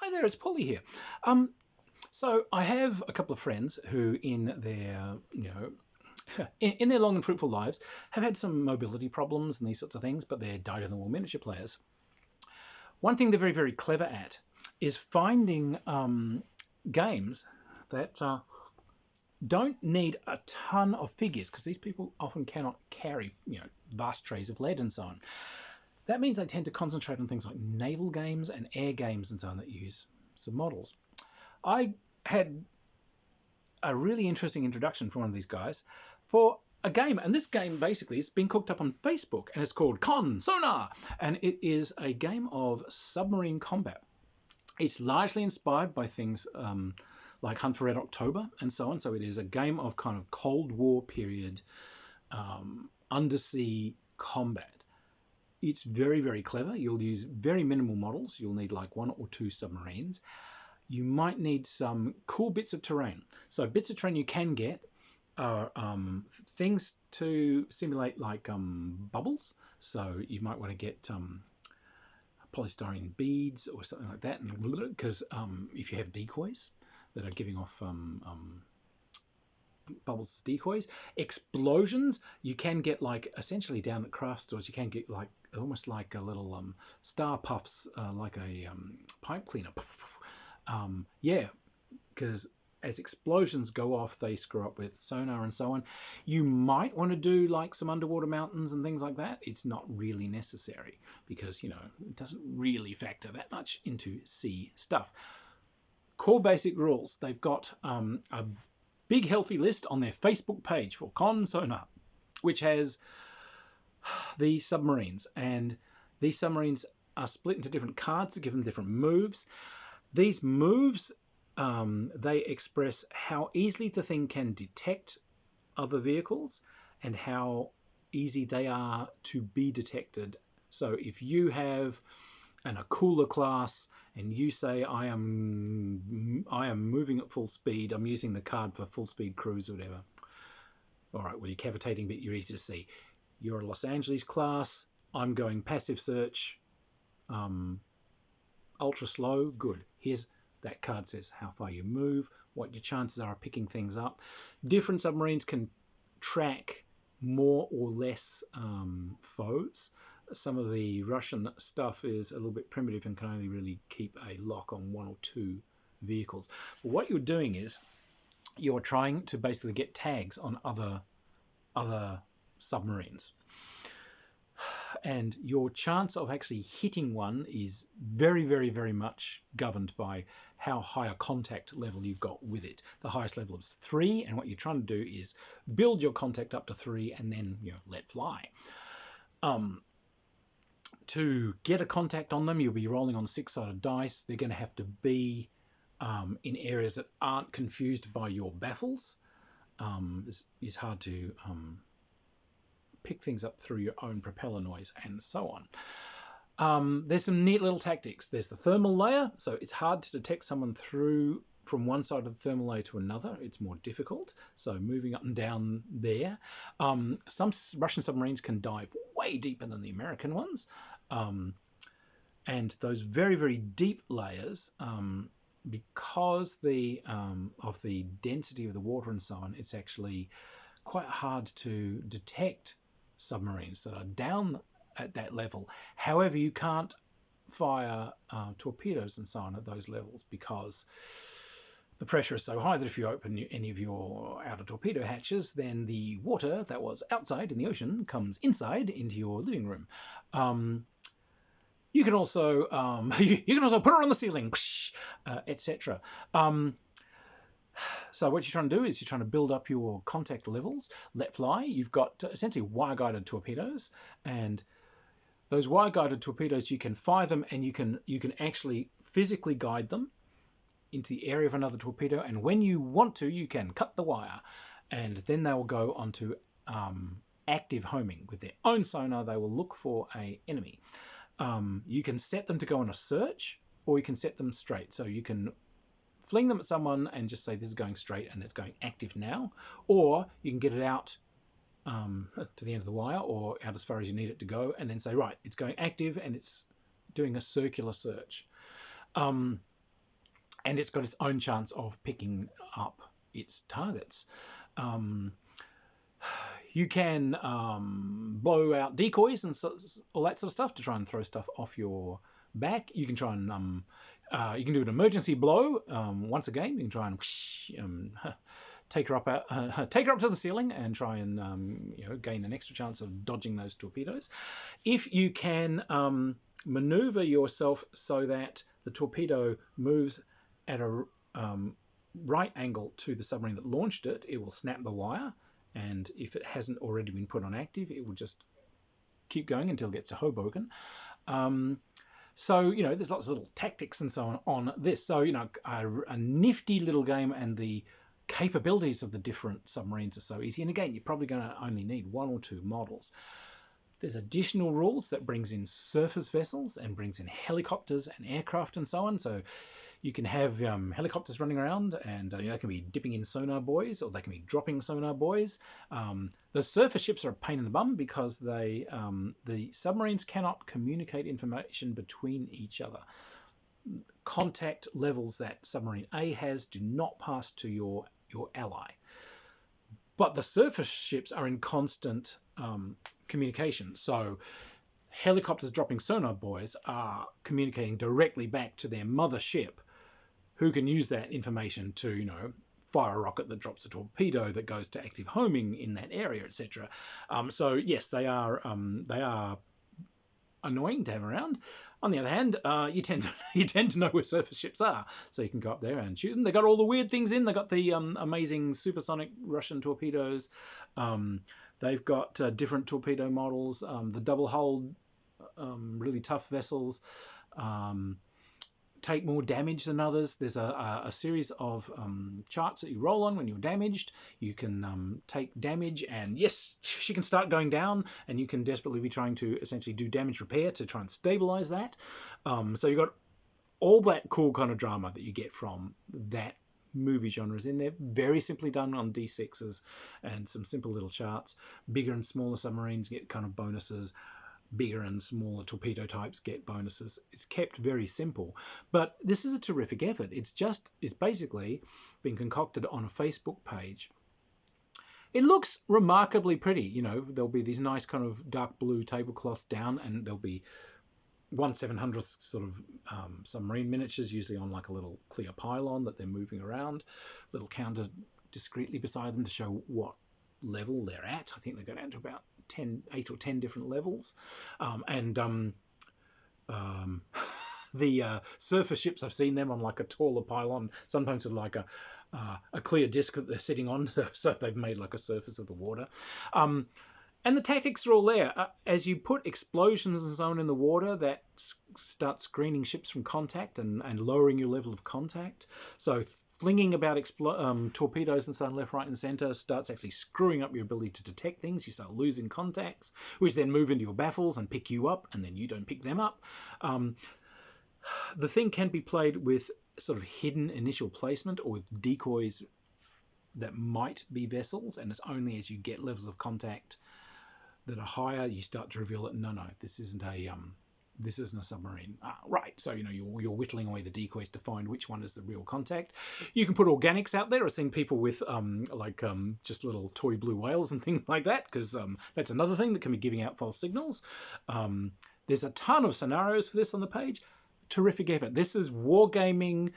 Hi there, it's Polly here. So I have a couple of friends who, in their in their long and fruitful lives, have had some mobility problems and these sorts of things, but they're dyed-in-the-wool miniature players. One thing they're very, very clever at is finding games that don't need a ton of figures, because these people often cannot carry vast trays of lead and so on. That means they tend to concentrate on things like naval games and air games and so on that use some models. I had a really interesting introduction from one of these guys for a game, and this game basically has been cooked up on Facebook, and it's called Sonar, and it is a game of submarine combat. It's largely inspired by things like Hunt for Red October and so on, so it is a game of kind of Cold War period undersea combat. It's very, very clever. You'll use very minimal models. You'll need like 1 or 2 submarines. You might need some cool bits of terrain. So bits of terrain you can get are things to simulate like bubbles. So you might want to get polystyrene beads or something like that, because if you have decoys that are giving off bubbles as decoys. Explosions, you can get like essentially down at craft stores, you can get like almost like a little star puffs, like a pipe cleaner. Yeah, because as explosions go off, they screw up with sonar and so on. You might want to do like some underwater mountains and things like that. It's not really necessary because, it doesn't really factor that much into sea stuff. Core basic rules. They've got a big healthy list on their Facebook page for Sonar, which has the submarines, and these submarines are split into different cards to give them different moves. These moves, they express how easily the thing can detect other vehicles and how easy they are to be detected. So if you have an Akula class and you say I am moving at full speed, I'm using the card for full speed cruise or whatever. All right, well, you're cavitating, but you're easy to see. You're a Los Angeles class, I'm going passive search, ultra slow, good. Here's that card says how far you move, what your chances are of picking things up. Different submarines can track more or less foes. Some of the Russian stuff is a little bit primitive and can only really keep a lock on 1 or 2 vehicles. But what you're doing is you're trying to basically get tags on other submarines. And your chance of actually hitting one is very, very, very much governed by how high a contact level you've got with it. The highest level is 3, and what you're trying to do is build your contact up to 3 and then let fly. To get a contact on them, you'll be rolling on 6-sided dice. They're going to have to be in areas that aren't confused by your baffles. It's hard to pick things up through your own propeller noise and so on. There's some neat little tactics. There's the thermal layer, so it's hard to detect someone through from one side of the thermal layer to another. It's more difficult, so moving up and down there. Some Russian submarines can dive way deeper than the American ones, and those very, very deep layers, because of the density of the water and so on, it's actually quite hard to detect submarines that are down at that level. However, you can't fire torpedoes and so on at those levels because the pressure is so high that if you open any of your outer torpedo hatches, then the water that was outside in the ocean comes inside into your living room. You can also put it on the ceiling, etc. So what you're trying to do is you're trying to build up your contact levels, let fly. You've got essentially wire-guided torpedoes, and those wire-guided torpedoes, you can fire them and you can actually physically guide them into the area of another torpedo, and when you want to, you can cut the wire, and then they will go onto active homing. With their own sonar, they will look for an enemy. You can set them to go on a search, or you can set them straight. So you can fling them at someone and just say this is going straight and it's going active now, or you can get it out to the end of the wire or out as far as you need it to go, and then say, right, it's going active and it's doing a circular search. and it's got its own chance of picking up its targets. You can blow out decoys and all that sort of stuff to try and throw stuff off your back. You can try and you can do an emergency blow once a game. You can try and take her up to the ceiling and try and gain an extra chance of dodging those torpedoes. If you can maneuver yourself so that the torpedo moves at a right angle to the submarine that launched it, it will snap the wire. And if it hasn't already been put on active, it will just keep going until it gets to Hoboken. So, there's lots of little tactics and so on this. So, a nifty little game, and the capabilities of the different submarines are so easy. And again, you're probably going to only need 1 or 2 models. There's additional rules that brings in surface vessels and brings in helicopters and aircraft and so on. So you can have helicopters running around, and they can be dipping in sonar buoys, or they can be dropping sonar buoys. The surface ships are a pain in the bum because the submarines cannot communicate information between each other. Contact levels that submarine A has do not pass to your ally. But the surface ships are in constant communication. So helicopters dropping sonar buoys are communicating directly back to their mother ship, who can use that information to, fire a rocket that drops a torpedo that goes to active homing in that area, etc. So yes, they are annoying to have around. On the other hand, you tend to know where surface ships are, so you can go up there and shoot them. They got all the weird things in. They got the amazing supersonic Russian torpedoes. They've got different torpedo models. The double-hulled, really tough vessels take more damage than others. There's a series of charts that you roll on when you're damaged. You can take damage, and yes, she can start going down, and you can desperately be trying to essentially do damage repair to try and stabilize that. So you've got all that cool kind of drama that you get from that movie genres in there, very simply done on D6s and some simple little charts. Bigger and smaller submarines get kind of bonuses. Bigger and smaller torpedo types get bonuses. It's kept very simple, but this is a terrific effort. It's basically been concocted on a Facebook page. It looks remarkably pretty. There'll be these nice kind of dark blue tablecloths down, and there'll be 1/700th sort of submarine miniatures, usually on like a little clear pylon that they're moving around, little counter discreetly beside them to show what level they're at. I think they go down to about 8 or 10 different levels. The surface ships, I've seen them on like a taller pylon, sometimes with like a clear disc that they're sitting on, so they've made like a surface of the water. And the tactics are all there. As you put explosions and so on in the water, that starts screening ships from contact and lowering your level of contact. So flinging about torpedoes and so on left, right, and centre starts actually screwing up your ability to detect things. You start losing contacts, which then move into your baffles and pick you up, and then you don't pick them up. The thing can be played with sort of hidden initial placement or with decoys that might be vessels, and it's only as you get levels of contact that are higher you start to reveal that no, this isn't a submarine. Right, so you're whittling away the decoys to find which one is the real contact. You can put organics out there. I've seen people with just little toy blue whales and things like that, because that's another thing that can be giving out false signals. There's a ton of scenarios for this on the page. Terrific effort. This is wargaming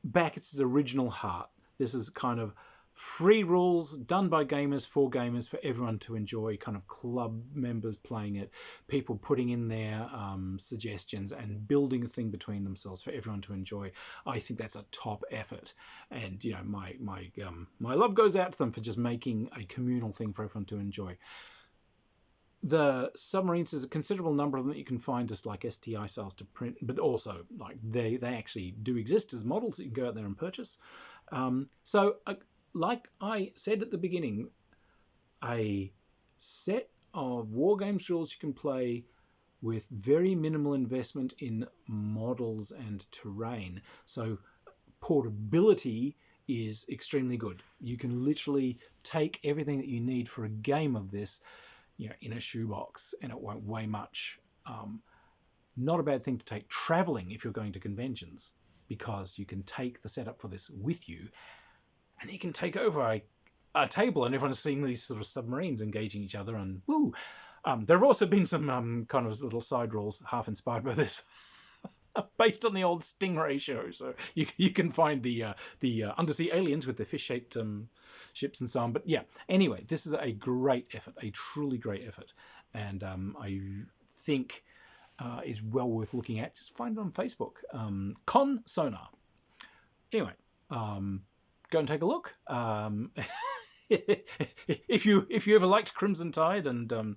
back its original heart. This is kind of free rules done by gamers for gamers for everyone to enjoy, kind of club members playing it, people putting in their suggestions and building a thing between themselves for everyone to enjoy. I think that's a top effort, and my love goes out to them for just making a communal thing for everyone to enjoy. The submarines, there's a considerable number of them that you can find just like STI styles to print, but also like they actually do exist as models that you can go out there and purchase. Like I said at the beginning, a set of war games rules you can play with very minimal investment in models and terrain. So portability is extremely good. You can literally take everything that you need for a game of this, in a shoebox, and it won't weigh much. Not a bad thing to take traveling if you're going to conventions, because you can take the setup for this with you, and you can take over a table and everyone's seeing these sort of submarines engaging each other, and woo. There have also been some kind of little side rolls half inspired by this, based on the old Stingray show. So you can find the undersea aliens with the fish-shaped ships and so on. But yeah, anyway, this is a great effort, a truly great effort, and I think is well worth looking at. Just find it on Facebook, Con Sonar. Anyway, go and take a look. If you ever liked Crimson Tide and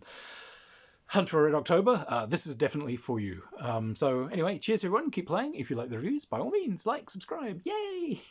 Hunt for Red October, this is definitely for you. So anyway, cheers everyone. Keep playing. If you like the reviews, by all means, like, subscribe. Yay!